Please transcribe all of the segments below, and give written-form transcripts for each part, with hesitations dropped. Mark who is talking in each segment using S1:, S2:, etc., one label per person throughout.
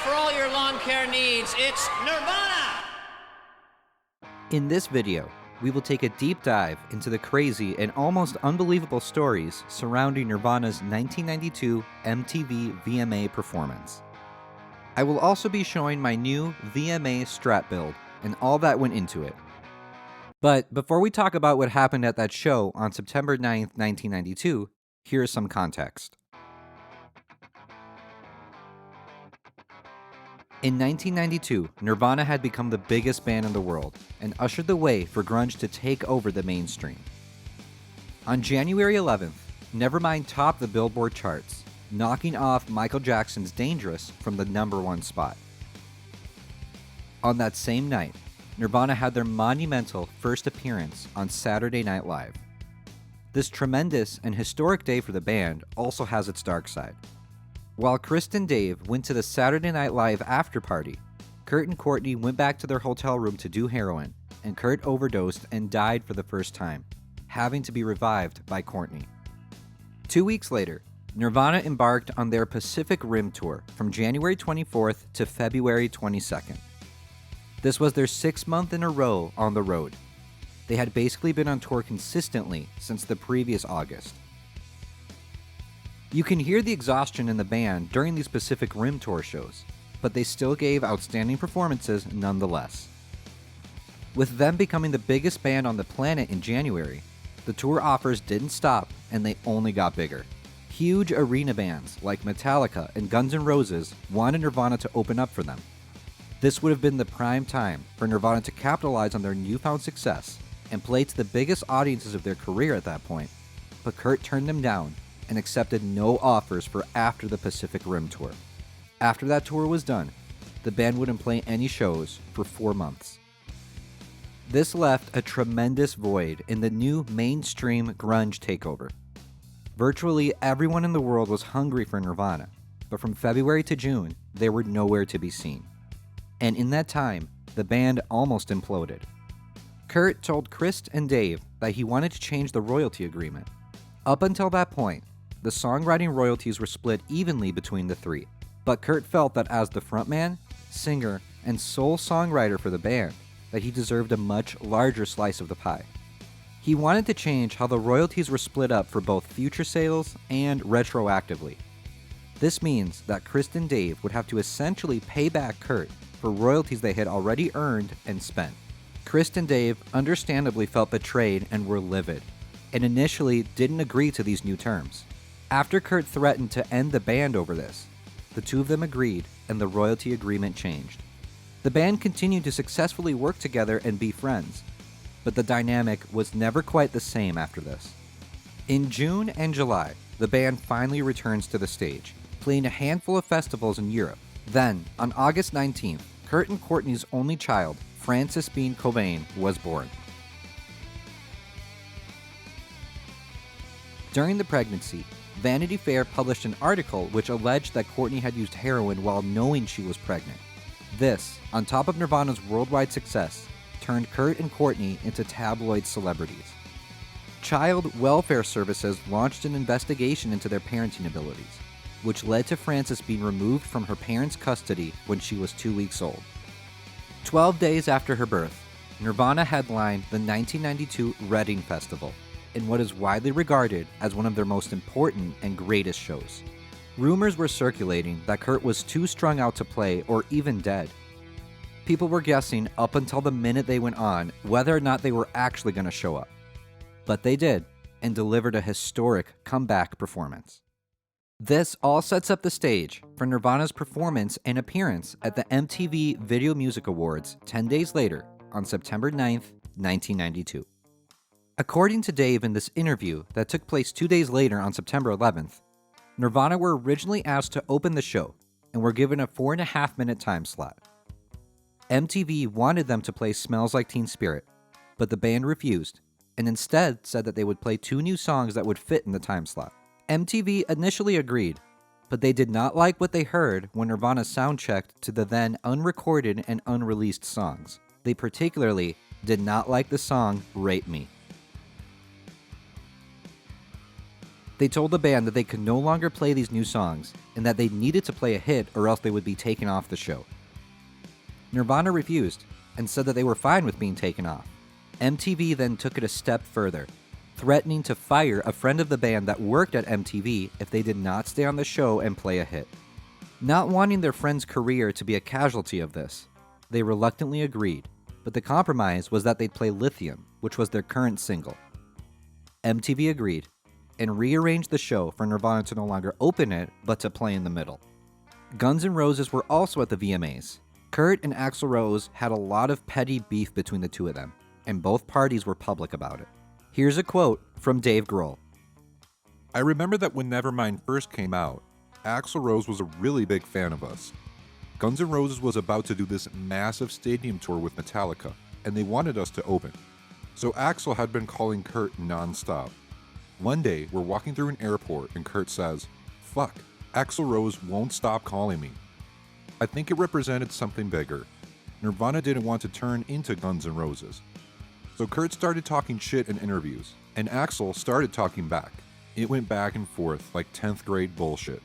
S1: for all your lawn care needs, it's Nirvana!
S2: In this video, we will take a deep dive into the crazy and almost unbelievable stories surrounding Nirvana's 1992 MTV VMA performance. I will also be showing my new VMA Strat Build and all that went into it. But before we talk about what happened at that show on September 9th, 1992, here is some context. In 1992, Nirvana had become the biggest band in the world and ushered the way for grunge to take over the mainstream. On January 11th, Nevermind topped the Billboard charts, knocking off Michael Jackson's Dangerous from the #1 spot. On that same night, Nirvana had their monumental first appearance on Saturday Night Live. This tremendous and historic day for the band also has its dark side. While Chris and Dave went to the Saturday Night Live after party, Kurt and Courtney went back to their hotel room to do heroin, and Kurt overdosed and died for the first time, having to be revived by Courtney. 2 weeks later, Nirvana embarked on their Pacific Rim tour from January 24th to February 22nd. This was their 6th month in a row on the road. They had basically been on tour consistently since the previous August. You can hear the exhaustion in the band during these Pacific Rim tour shows, but they still gave outstanding performances nonetheless. With them becoming the biggest band on the planet in January, the tour offers didn't stop and they only got bigger. Huge arena bands like Metallica and Guns N' Roses wanted Nirvana to open up for them. This would have been the prime time for Nirvana to capitalize on their newfound success and play to the biggest audiences of their career at that point, but Kurt turned them down and accepted no offers for after the Pacific Rim tour. After that tour was done, the band wouldn't play any shows for 4 months. This left a tremendous void in the new mainstream grunge takeover. Virtually everyone in the world was hungry for Nirvana, but from February to June, they were nowhere to be seen. And in that time, the band almost imploded. Kurt told Chris and Dave that he wanted to change the royalty agreement. Up until that point, the songwriting royalties were split evenly between the three, but Kurt felt that as the frontman, singer, and sole songwriter for the band, that he deserved a much larger slice of the pie. He wanted to change how the royalties were split up for both future sales and retroactively. This means that Chris and Dave would have to essentially pay back Kurt for royalties they had already earned and spent. Chris and Dave understandably felt betrayed and were livid, and initially didn't agree to these new terms. After Kurt threatened to end the band over this, the two of them agreed and the royalty agreement changed. The band continued to successfully work together and be friends, but the dynamic was never quite the same after this. In June and July, the band finally returns to the stage, playing a handful of festivals in Europe. Then, on August 19th, Kurt and Courtney's only child, Frances Bean Cobain, was born. During the pregnancy, Vanity Fair published an article which alleged that Courtney had used heroin while knowing she was pregnant. This, on top of Nirvana's worldwide success, turned Kurt and Courtney into tabloid celebrities. Child Welfare Services launched an investigation into their parenting abilities, which led to Frances being removed from her parents' custody when she was 2 weeks old. 12 days after her birth, Nirvana headlined the 1992 Reading Festival, in what is widely regarded as one of their most important and greatest shows. Rumors were circulating that Kurt was too strung out to play or even dead. People were guessing up until the minute they went on whether or not they were actually going to show up. But they did, and delivered a historic comeback performance. This all sets up the stage for Nirvana's performance and appearance at the MTV Video Music Awards 10 days later on September 9th, 1992. According to Dave in this interview that took place 2 days later on September 11th, Nirvana were originally asked to open the show and were given a 4.5-minute time slot. MTV wanted them to play Smells Like Teen Spirit, but the band refused and instead said that they would play 2 new songs that would fit in the time slot. MTV initially agreed, but they did not like what they heard when Nirvana soundchecked to the then unrecorded and unreleased songs. They particularly did not like the song Rape Me. They told the band that they could no longer play these new songs and that they needed to play a hit or else they would be taken off the show. Nirvana refused and said that they were fine with being taken off. MTV then took it a step further, threatening to fire a friend of the band that worked at MTV if they did not stay on the show and play a hit. Not wanting their friend's career to be a casualty of this, they reluctantly agreed, but the compromise was that they'd play Lithium, which was their current single. MTV agreed, and rearranged the show for Nirvana to no longer open it, but to play in the middle. Guns N' Roses were also at the VMAs. Kurt and Axl Rose had a lot of petty beef between the two of them, and both parties were public about it. Here's a quote from Dave Grohl.
S3: I remember that when Nevermind first came out, Axl Rose was a really big fan of us. Guns N' Roses was about to do this massive stadium tour with Metallica, and they wanted us to open. So Axl had been calling Kurt non-stop. One day, we're walking through an airport and Kurt says, "Fuck, Axl Rose won't stop calling me." I think it represented something bigger. Nirvana didn't want to turn into Guns N' Roses. So Kurt started talking shit in interviews, and Axl started talking back. It went back and forth like 10th grade bullshit.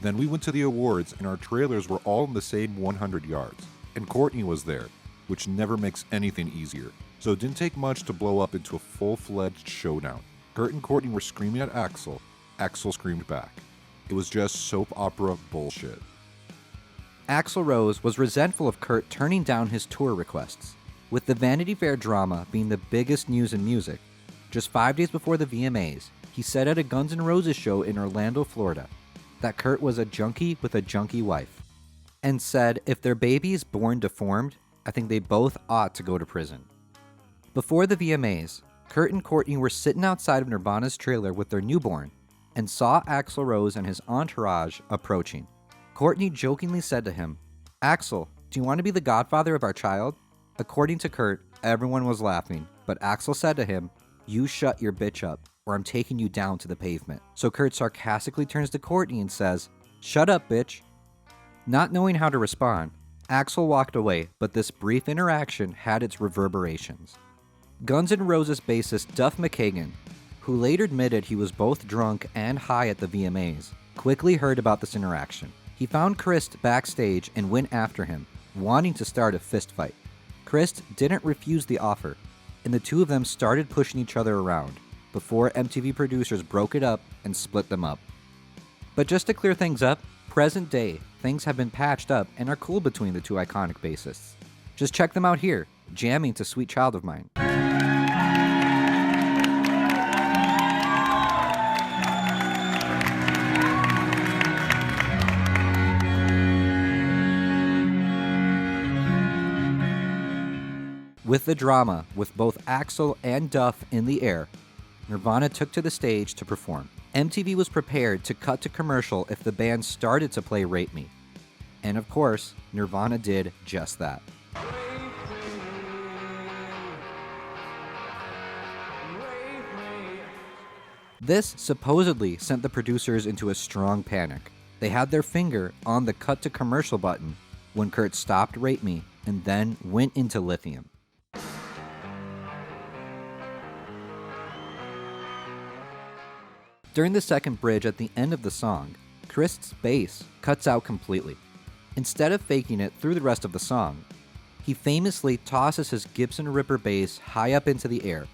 S3: Then we went to the awards and our trailers were all in the same 100 yards, and Courtney was there, which never makes anything easier. So it didn't take much to blow up into a full-fledged showdown. Kurt and Courtney were screaming at Axl. Axl screamed back. It was just soap opera bullshit.
S2: Axl Rose was resentful of Kurt turning down his tour requests, with the Vanity Fair drama being the biggest news in music. Just 5 days before the VMAs, he said at a Guns N' Roses show in Orlando, Florida, that Kurt was a junkie with a junkie wife, and said if their baby is born deformed, I think they both ought to go to prison. Before the VMAs, Kurt and Courtney were sitting outside of Nirvana's trailer with their newborn and saw Axl Rose and his entourage approaching. Courtney jokingly said to him, "Axl, do you want to be the godfather of our child?" According to Kurt, everyone was laughing, but Axl said to him, "You shut your bitch up, or I'm taking you down to the pavement." So Kurt sarcastically turns to Courtney and says, "Shut up, bitch." Not knowing how to respond, Axl walked away, but this brief interaction had its reverberations. Guns N' Roses bassist Duff McKagan, who later admitted he was both drunk and high at the VMAs, quickly heard about this interaction. He found Christ backstage and went after him, wanting to start a fistfight. Christ didn't refuse the offer, and the two of them started pushing each other around, before MTV producers broke it up and split them up. But just to clear things up, present day, things have been patched up and are cool between the two iconic bassists. Just check them out here, jamming to Sweet Child of Mine. With the drama, with both Axl and Duff in the air, Nirvana took to the stage to perform. MTV was prepared to cut to commercial if the band started to play Rape Me. And of course, Nirvana did just that. This supposedly sent the producers into a strong panic. They had their finger on the cut to commercial button when Kurt stopped Rape Me and then went into Lithium. During the second bridge at the end of the song, Christ's bass cuts out completely. Instead of faking it through the rest of the song, he famously tosses his Gibson Ripper bass high up into the air,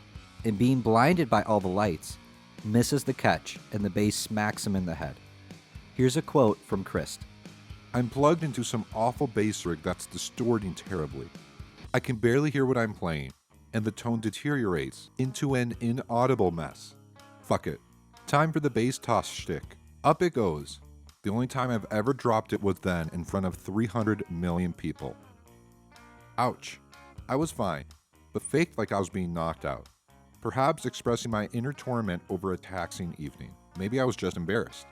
S2: and being blinded by all the lights, misses the catch and the bass smacks him in the head. Here's a quote from Christ.
S3: "I'm plugged into some awful bass rig that's distorting terribly. I can barely hear what I'm playing, and the tone deteriorates into an inaudible mess. Fuck it. Time for the bass toss shtick. Up it goes. The only time I've ever dropped it was then in front of 300 million people. Ouch. I was fine, but faked like I was being knocked out. Perhaps expressing my inner torment over a taxing evening. Maybe I was just embarrassed."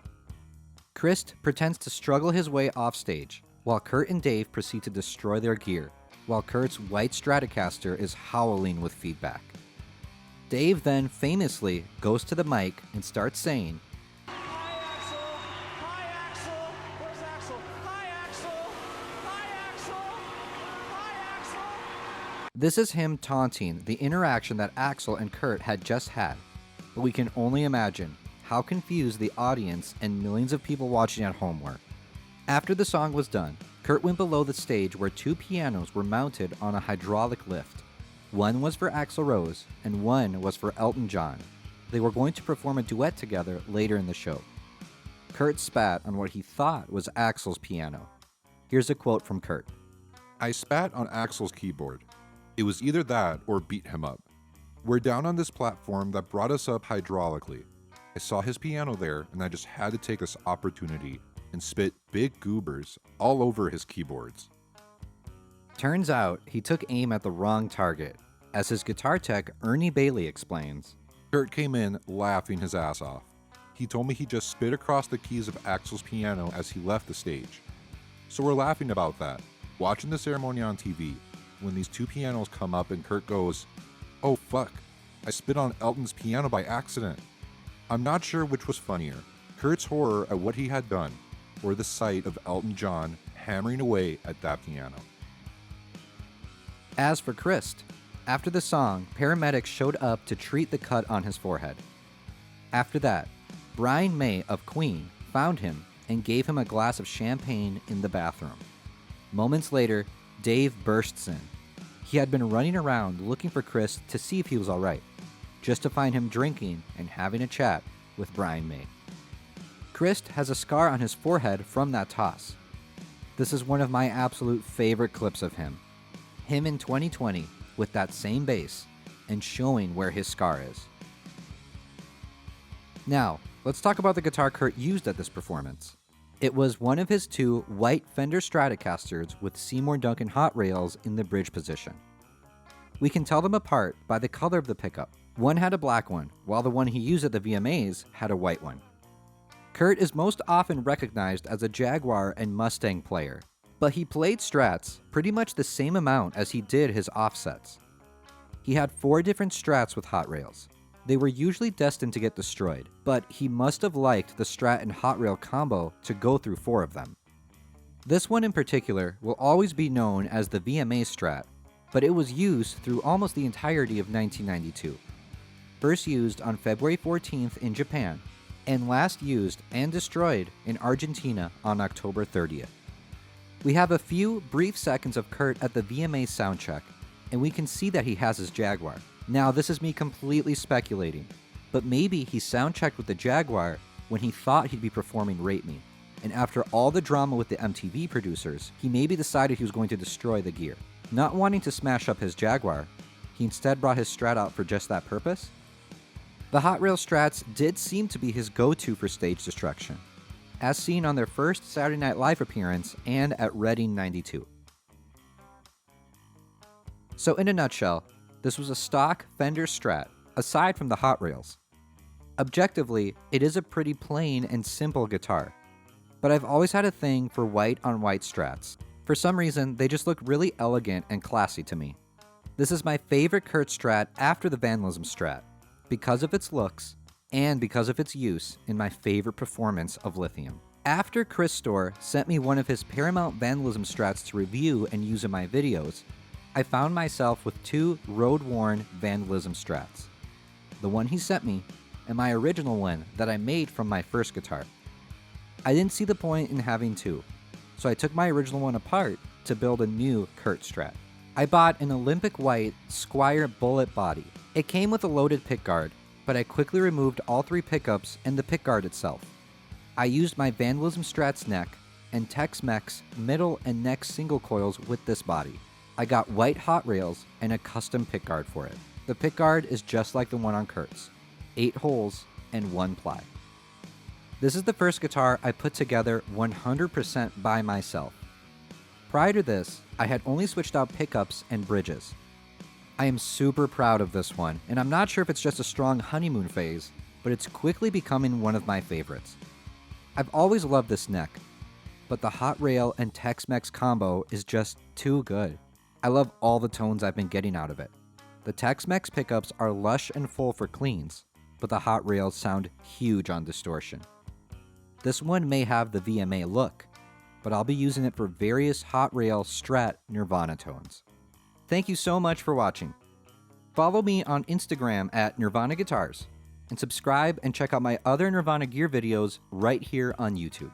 S2: Christ pretends to struggle his way off stage, while Kurt and Dave proceed to destroy their gear, while Kurt's white Stratocaster is howling with feedback. Dave then famously goes to the mic and starts saying,
S4: "Hi Axl! Hi Axl! Where's Axl? Hi Axl! Hi Axl! Hi Axl!"
S2: This is him taunting the interaction that Axl and Kurt had just had, but we can only imagine how confused the audience and millions of people watching at home were. After the song was done, Kurt went below the stage where 2 pianos were mounted on a hydraulic lift. One was for Axl Rose and one was for Elton John. They were going to perform a duet together later in the show. Kurt spat on what he thought was Axl's piano. Here's a quote from Kurt.
S3: I spat on Axl's keyboard. It was either that or beat him up. We're down on this platform that brought us up hydraulically. I saw his piano there and I just had to take this opportunity and spit big goobers all over his keyboards.
S2: Turns out he took aim at the wrong target, as his guitar tech Ernie Bailey explains.
S3: Kurt came in laughing his ass off. He told me he just spit across the keys of Axl's piano as he left the stage. So we're laughing about that, watching the ceremony on TV, when these 2 pianos come up and Kurt goes, "Oh fuck, I spit on Elton's piano by accident." I'm not sure which was funnier, Kurt's horror at what he had done, or the sight of Elton John hammering away at that piano.
S2: As for Christ, after the song, paramedics showed up to treat the cut on his forehead. After that, Brian May of Queen found him and gave him a glass of champagne in the bathroom. Moments later, Dave bursts in. He had been running around looking for Chris to see if he was alright, just to find him drinking and having a chat with Brian May. Chris has a scar on his forehead from that toss. This is one of my absolute favorite clips of him. Him in 2020 with that same bass and showing where his scar is. Now, let's talk about the guitar Kurt used at this performance. It was one of his 2 white Fender Stratocasters with Seymour Duncan hot rails in the bridge position. We can tell them apart by the color of the pickup. One had a black one, while the one he used at the VMAs had a white one. Kurt is most often recognized as a Jaguar and Mustang player, but he played Strats pretty much the same amount as he did his offsets. He had 4 different Strats with hot rails. They were usually destined to get destroyed, but he must have liked the Strat and hot rail combo to go through 4 of them. This one in particular will always be known as the VMA Strat, but it was used through almost the entirety of 1992. First used on February 14th in Japan, and last used and destroyed in Argentina on October 30th. We have a few brief seconds of Kurt at the VMA soundcheck, and we can see that he has his Jaguar. Now, this is me completely speculating, but maybe he soundchecked with the Jaguar when he thought he'd be performing Rate Me, and after all the drama with the MTV producers, he maybe decided he was going to destroy the gear. Not wanting to smash up his Jaguar, he instead brought his Strat out for just that purpose? The Hot Rail Strats did seem to be his go-to for stage destruction, as seen on their first Saturday Night Live appearance and at Reading 92. So in a nutshell, this was a stock Fender Strat, aside from the hot rails. Objectively, it is a pretty plain and simple guitar, but I've always had a thing for white on white Strats. For some reason, they just look really elegant and classy to me. This is my favorite Kurt Strat after the Vandalism Strat, because of its looks and because of its use in my favorite performance of Lithium. After Chris Storr sent me one of his Paramount Vandalism Strats to review and use in my videos, I found myself with 2 road-worn Vandalism Strats. The one he sent me, and my original one that I made from my first guitar. I didn't see the point in having 2, so I took my original one apart to build a new Kurt Strat. I bought an Olympic White Squire Bullet body. It came with a loaded pickguard, but I quickly removed all 3 pickups and the pickguard itself. I used my Vandalism Strat's neck and Tex-Mex middle and neck single coils with this body. I got white hot rails and a custom pickguard for it. The pickguard is just like the one on Kurt's, 8 holes and 1 ply. This is the first guitar I put together 100% by myself. Prior to this, I had only switched out pickups and bridges. I am super proud of this one, and I'm not sure if it's just a strong honeymoon phase, but it's quickly becoming one of my favorites. I've always loved this neck, but the hot rail and Tex-Mex combo is just too good. I love all the tones I've been getting out of it. The Tex-Mex pickups are lush and full for cleans, but the hot rails sound huge on distortion. This one may have the VMA look, but I'll be using it for various hot rail Strat Nirvana tones. Thank you so much for watching. Follow me on Instagram at Nirvana Guitars, and subscribe and check out my other Nirvana Gear videos right here on YouTube.